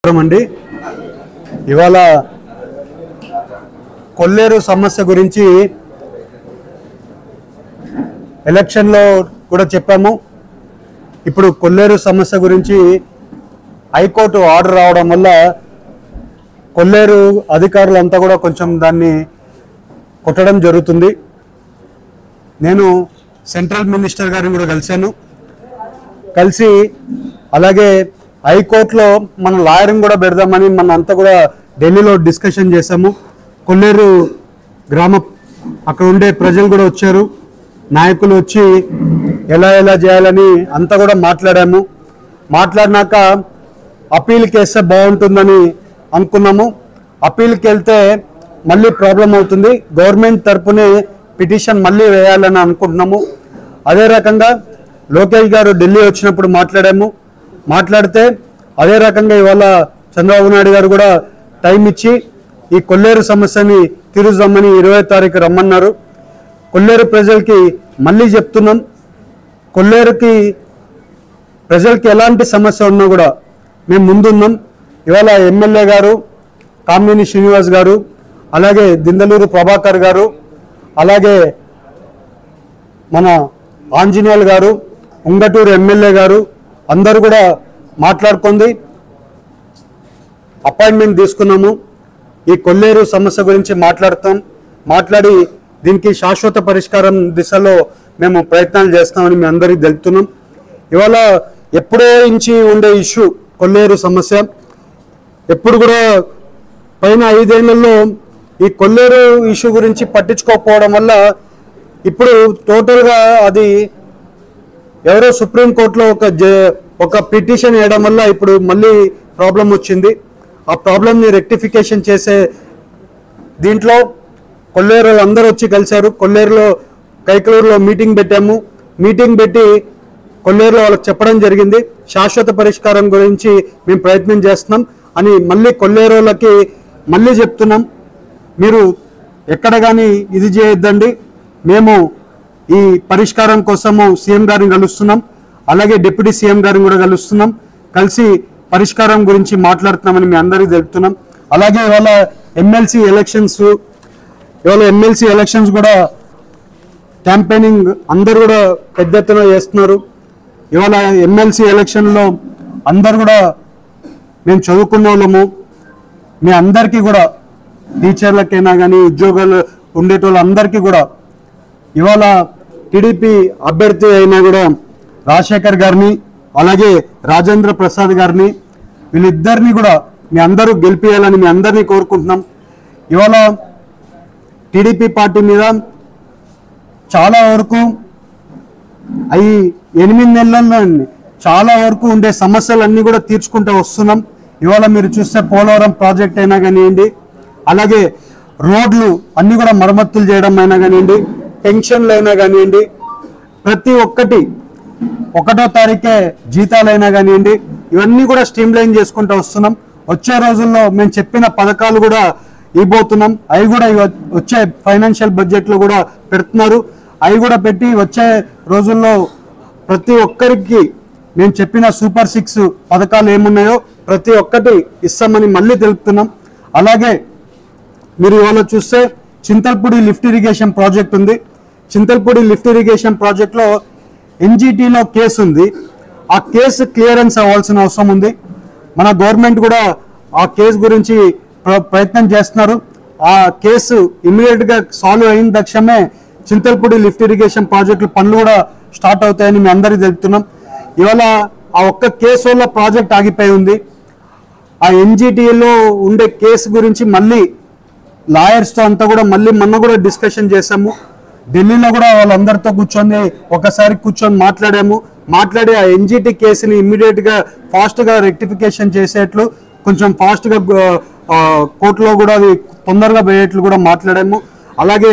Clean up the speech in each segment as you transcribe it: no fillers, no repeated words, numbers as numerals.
అండి ఇవాళ కొల్లేరు సమస్య గురించి ఎలక్షన్ లో కూడా చెప్పాము. ఇప్పుడు కొల్లేరు సమస్య గురించి హైకోర్టు ఆర్డర్ రావడం వల్ల కొల్లేరు అధికారులంతా కూడా కొంచెం దాన్ని కొట్టడం జరుగుతుంది. నేను సెంట్రల్ మినిస్టర్ గారిని కూడా కలిసి అలాగే హైకోర్టులో మన లాయర్ని కూడా పెడదామని మన అంతా కూడా ఢిల్లీలో డిస్కషన్ చేశాము. కొల్లేరు గ్రామ అక్కడ ఉండే ప్రజలు కూడా వచ్చారు, నాయకులు వచ్చి ఎలా చేయాలని అంతా కూడా మాట్లాడాము. మాట్లాడినాక అప్పీల్కి వేస్తే బాగుంటుందని అనుకున్నాము. అప్పీల్కి వెళ్తే మళ్ళీ ప్రాబ్లం అవుతుంది, గవర్నమెంట్ తరపునే పిటిషన్ మళ్ళీ వేయాలని అనుకుంటున్నాము. అదే రకంగా లోకేష్ గారు ఢిల్లీ వచ్చినప్పుడు మాట్లాడితే అదే రకంగా ఇవాళ చంద్రబాబు నాయుడు గారు కూడా టైం ఇచ్చి ఈ కొల్లేరు సమస్యని తీరుద్దామని 20వ తారీఖు రమ్మన్నారు. కొల్లేరు ప్రజలకి మళ్ళీ చెప్తున్నాం, కొల్లేరుకి ప్రజలకి ఎలాంటి సమస్య ఉన్నా కూడా మేము ముందున్నాం. ఇవాళ ఎమ్మెల్యే గారు కామినేని శ్రీనివాస్ గారు, అలాగే దిందలూరు ప్రభాకర్ గారు, అలాగే మన ఆంజనేయులు గారు, ఉంగటూరు ఎమ్మెల్యే గారు అందరూ కూడా మాట్లాడుకుంది అపాయింట్మెంట్ తీసుకున్నాము. ఈ కొల్లేరు సమస్య గురించి మాట్లాడి దీనికి శాశ్వత పరిష్కారం దిశలో మేము ప్రయత్నాలు చేస్తామని మీ అందరికీ తెలుపుతున్నాం. ఇవాళ ఎప్పుడో నుంచి ఉండే ఇష్యూ కొల్లేరు సమస్య, ఎప్పుడు కూడా పైన 5 ఏళ్లలో ఈ కొల్లేరు ఇష్యూ గురించి పట్టించుకోకపోవడం వల్ల ఇప్పుడు టోటల్గా అది ఎవరో సుప్రీంకోర్టులో ఒక పిటిషన్ వేయడం వల్ల ఇప్పుడు మళ్ళీ ప్రాబ్లం వచ్చింది. ఆ ప్రాబ్లంని రెక్టిఫికేషన్ చేసే దీంట్లో కొల్లేరు అందరూ వచ్చి కలిశారు. కొల్లేరులో కైకలూరులో మీటింగ్ పెట్టి కొల్లేరులో వాళ్ళకి చెప్పడం జరిగింది, శాశ్వత పరిష్కారం గురించి మేము ప్రయత్నం చేస్తున్నాం అని మళ్ళీ కొల్లేరులకి మళ్ళీ చెప్తున్నాం. మీరు ఎక్కడ కానీ ఇది చేయొద్దండి, మేము ఈ పరిష్కారం కోసము సీఎం గారిని కలుస్తున్నాం, అలాగే డిప్యూటీ సీఎం గారిని కూడా కలిసి పరిష్కారం గురించి మాట్లాడుతున్నామని మీ అందరికీ తెలుపుతున్నాం. అలాగే ఇవాళ ఎమ్మెల్సీ ఎలక్షన్స్ కూడా క్యాంపెయినింగ్ అందరూ కూడా పెద్ద ఎత్తున చేస్తున్నారు. ఇవాళ ఎమ్మెల్సీ ఎలక్షన్లో అందరు కూడా మేము చదువుకున్న వాళ్ళము, మీ అందరికీ కూడా టీచర్లకైనా కానీ ఉద్యోగాలు ఉండేటోళ్ళందరికీ కూడా ఇవాళ టీడీపీ అభ్యర్థి అయినా కూడా రాజశేఖర్ గారిని అలాగే రాజేంద్ర ప్రసాద్ గారిని వీళ్ళిద్దరిని కూడా మీ అందరూ గెలిపియాలని మీ అందరినీ కోరుకుంటున్నాం. ఇవాళ టీడీపీ పార్టీ మీద చాలా వరకు 8 నెలల్లో చాలా వరకు ఉండే సమస్యలన్నీ కూడా తీర్చుకుంటూ వస్తున్నాం. ఇవాళ మీరు చూస్తే పోలవరం ప్రాజెక్ట్ అయినా కానివ్వండి, అలాగే రోడ్లు అన్నీ కూడా మరమ్మతులు చేయడం అయినా కానివ్వండి, పెన్షన్లు అయినా కానివ్వండి, ప్రతి ఒక్కటి 1వ తారీఖే జీతాలైనా కానివ్వండి, ఇవన్నీ కూడా స్ట్రీమ్ లైన్ చేసుకుంటూ వస్తున్నాం. వచ్చే రోజుల్లో మేము చెప్పిన పథకాలు కూడా ఇవ్వబోతున్నాం, అవి కూడా వచ్చే ఫైనాన్షియల్ బడ్జెట్లో కూడా పెడుతున్నారు. అవి కూడా పెట్టి వచ్చే రోజుల్లో ప్రతి ఒక్కరికి మేము చెప్పిన సూపర్ 6 పథకాలు ఏమున్నాయో ప్రతి ఒక్కటి ఇస్తామని మళ్ళీ తెలుపుతున్నాం. అలాగే మీరు ఇవాళ చూస్తే చింతల్పూడి లిఫ్ట్ ఇరిగేషన్ ప్రాజెక్ట్ ఉంది. చింతల్పూడి లిఫ్ట్ ఇరిగేషన్ ప్రాజెక్ట్లో ఎన్జిటిలో కేసు ఉంది. ఆ కేసు క్లియరెన్స్ అవ్వాల్సిన అవసరం ఉంది. మన గవర్నమెంట్ కూడా ఆ కేసు గురించి ప్రయత్నం చేస్తున్నారు. ఆ కేసు ఇమీడియట్గా సాల్వ్ అయిన తక్షణమే చింతల్పూడి లిఫ్ట్ ఇరిగేషన్ ప్రాజెక్టుల పనులు కూడా స్టార్ట్ అవుతాయని మేము అందరికీ తెలుపుతున్నాం. ఇవాళ ఆ ఒక్క కేసు వల్ల ప్రాజెక్ట్ ఆగిపోయి ఉంది. ఆ ఎన్జిటిలో ఉండే కేసు గురించి మళ్ళీ లాయర్స్తో అంతా కూడా మళ్ళీ మొన్న కూడా డిస్కషన్ చేశాము. ఢిల్లీలో కూడా వాళ్ళందరితో కూర్చొని మాట్లాడి ఆ ఎన్జిటి కేసుని ఇమ్మీడియట్గా ఫాస్ట్గా రెక్టిఫికేషన్ చేసేట్లు, కొంచెం ఫాస్ట్గా కోర్టులో కూడా అది తొందరగా పోయేట్లు కూడా మాట్లాడాము. అలాగే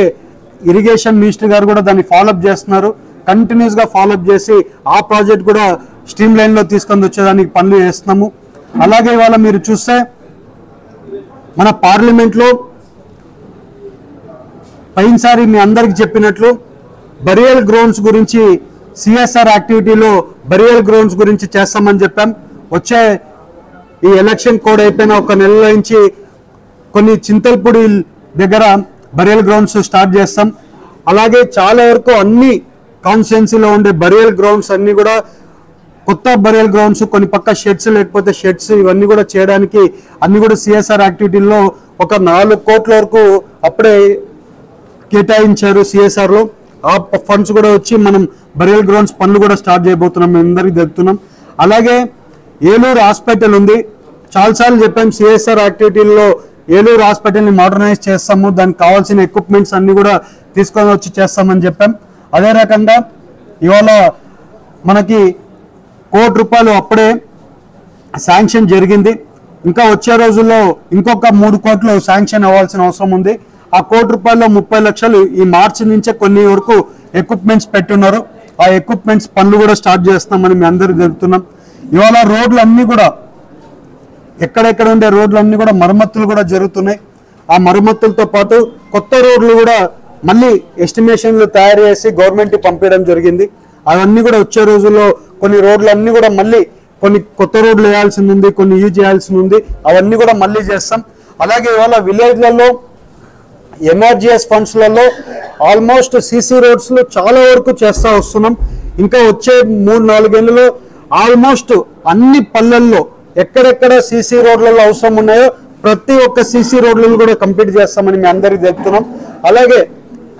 ఇరిగేషన్ మినిస్టర్ గారు కూడా దాన్ని ఫాలోఅప్ చేస్తున్నారు, కంటిన్యూస్గా ఫాలోఅప్ చేసి ఆ ప్రాజెక్ట్ కూడా స్ట్రీమ్ లైన్లో తీసుకొని వచ్చేదానికి పనులు చేస్తున్నాము. అలాగే ఇవాళ మీరు చూస్తే మన పార్లమెంట్లో పైనసారి మీ అందరికి చెప్పినట్లు బరియల్ గ్రౌండ్స్ గురించి సిఎస్ఆర్ యాక్టివిటీలో బరియల్ గ్రౌండ్స్ గురించి చేస్తామని చెప్పాం. వచ్చే ఈ ఎలక్షన్ కోడ్ అయిపోయిన ఒక నెల నుంచి కొన్ని చింతల్పూడి దగ్గర బరియల్ గ్రౌండ్స్ స్టార్ట్ చేస్తాం. అలాగే చాలా వరకు అన్ని కాన్స్టిట్యున్సీలో ఉండే బరియల్ గ్రౌండ్స్ అన్ని కూడా కొత్త బరియల్ గ్రౌండ్స్, కొన్ని పక్క షెడ్స్ లేకపోతే షెడ్స్, ఇవన్నీ కూడా చేయడానికి అన్ని కూడా సిఎస్ఆర్ యాక్టివిటీల్లో ఒక 4 కోట్ల వరకు అప్పుడే కేటాయించారు సిఎస్ఆర్లో. ఆ ఫండ్స్ కూడా వచ్చి మనం బరియల్ గ్రౌండ్స్ పనులు కూడా స్టార్ట్ చేయబోతున్నాం, మేము అందరికీ తెలుపుతున్నాం. అలాగే ఏలూరు హాస్పిటల్ ఉంది, చాలాసార్లు చెప్పాం సిఎస్ఆర్ యాక్టివిటీల్లో ఏలూరు హాస్పిటల్ని మోడర్నైజ్ చేస్తాము, దానికి కావాల్సిన ఎక్విప్మెంట్స్ అన్ని కూడా తీసుకొని వచ్చి చేస్తామని చెప్పాం. అదే రకంగా ఇవాళ మనకి ₹1 కోటి అప్పుడే శాంక్షన్ జరిగింది. ఇంకా వచ్చే రోజుల్లో ఇంకొక 3 కోట్లు శాంక్షన్ అవ్వాల్సిన అవసరం ఉంది. ఆ ₹1 కోటిలో 30 లక్షలు ఈ మార్చి నుంచే కొన్ని వరకు ఎక్విప్మెంట్స్ పెట్టున్నారు. ఆ ఎక్విప్మెంట్స్ పనులు కూడా స్టార్ట్ చేస్తున్నామని మీ అందరికీ తెలుపుతున్నాం. ఇవాళ రోడ్లు అన్నీ కూడా ఎక్కడెక్కడ ఉండే రోడ్లన్నీ కూడా మరమ్మతులు కూడా జరుగుతున్నాయి. ఆ మరమ్మతులతో పాటు కొత్త రోడ్లు కూడా మళ్ళీ ఎస్టిమేషన్లు తయారు చేసి గవర్నమెంట్కి పంపించడం జరిగింది. అవన్నీ కూడా వచ్చే రోజుల్లో కొన్ని రోడ్లు అన్నీ కూడా మళ్ళీ కొన్ని కొత్త రోడ్లు వేయాల్సింది ఉంది, కొన్ని యూజ్ చేయాల్సి ఉంది, అవన్నీ కూడా మళ్ళీ చేస్తాం. అలాగే ఇవాళ విలేజ్లలో ఎన్ఆర్జీఎస్ ఫండ్స్లలో ఆల్మోస్ట్ సీసీ రోడ్స్లో చాలా వరకు చేస్తూ వస్తున్నాం. ఇంకా వచ్చే 3-4 ఏళ్ళలో ఆల్మోస్ట్ అన్ని పల్లెల్లో ఎక్కడెక్కడ సీసీ రోడ్లలో అవసరం ఉన్నాయో ప్రతి ఒక్క సీసీ రోడ్లను కూడా కంప్లీట్ చేస్తామని మీ అందరికీ చెప్తున్నాం. అలాగే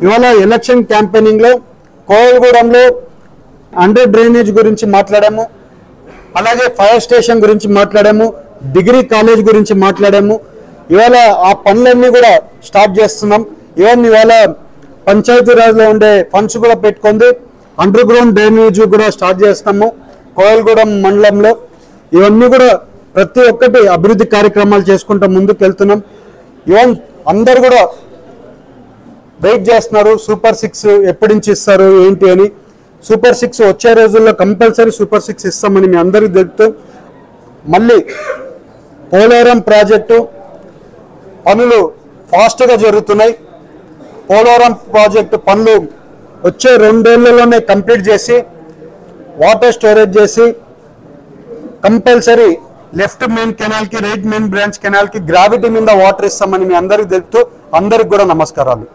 ఇవాళ ఎలక్షన్ క్యాంపెయినింగ్లో కోయలగూడెంలో అండర్ డ్రైనేజ్ గురించి మాట్లాడాము, అలాగే ఫైర్ స్టేషన్ గురించి మాట్లాడాము, డిగ్రీ కాలేజ్ గురించి మాట్లాడాము. ఇవాళ ఆ పనులన్నీ కూడా స్టార్ట్ చేస్తున్నాం. ఇవాళ పంచాయతీరాజ్లో ఉండే ఫండ్స్ కూడా పెట్టుకుంది అండర్ గ్రౌండ్ డ్రైనేజ్ కూడా స్టార్ట్ చేస్తాము కోయలగూడెం మండలంలో. ఇవన్నీ కూడా ప్రతి ఒక్కటి అభివృద్ధి కార్యక్రమాలు చేసుకుంటూ ముందుకు వెళ్తున్నాం. ఈవెన్ అందరు కూడా వెయిట్ చేస్తున్నారు సూపర్ 6 ఎప్పటి నుంచి ఇస్తారు ఏంటి అని. సూపర్ 6 వచ్చే రోజుల్లో కంపల్సరీ సూపర్ 6 ఇస్తామని మీ అందరికీ తెలుపుతాం. మళ్ళీ పోలవరం ప్రాజెక్టు పనులు ఫాస్ట్గా జరుగుతున్నాయి. పోలవరం ప్రాజెక్టు పనులు వచ్చే 2 ఏళ్లలోనే కంప్లీట్ చేసి వాటర్ స్టోరేజ్ చేసి కంపల్సరీ లెఫ్ట్ మెయిన్ కెనాల్కి రైట్ మెయిన్ బ్రాంచ్ కెనాల్కి గ్రావిటీ మీద వాటర్ ఇస్తామని మీ అందరికీ తెలుపుతూ అందరికి కూడా నమస్కారాలు.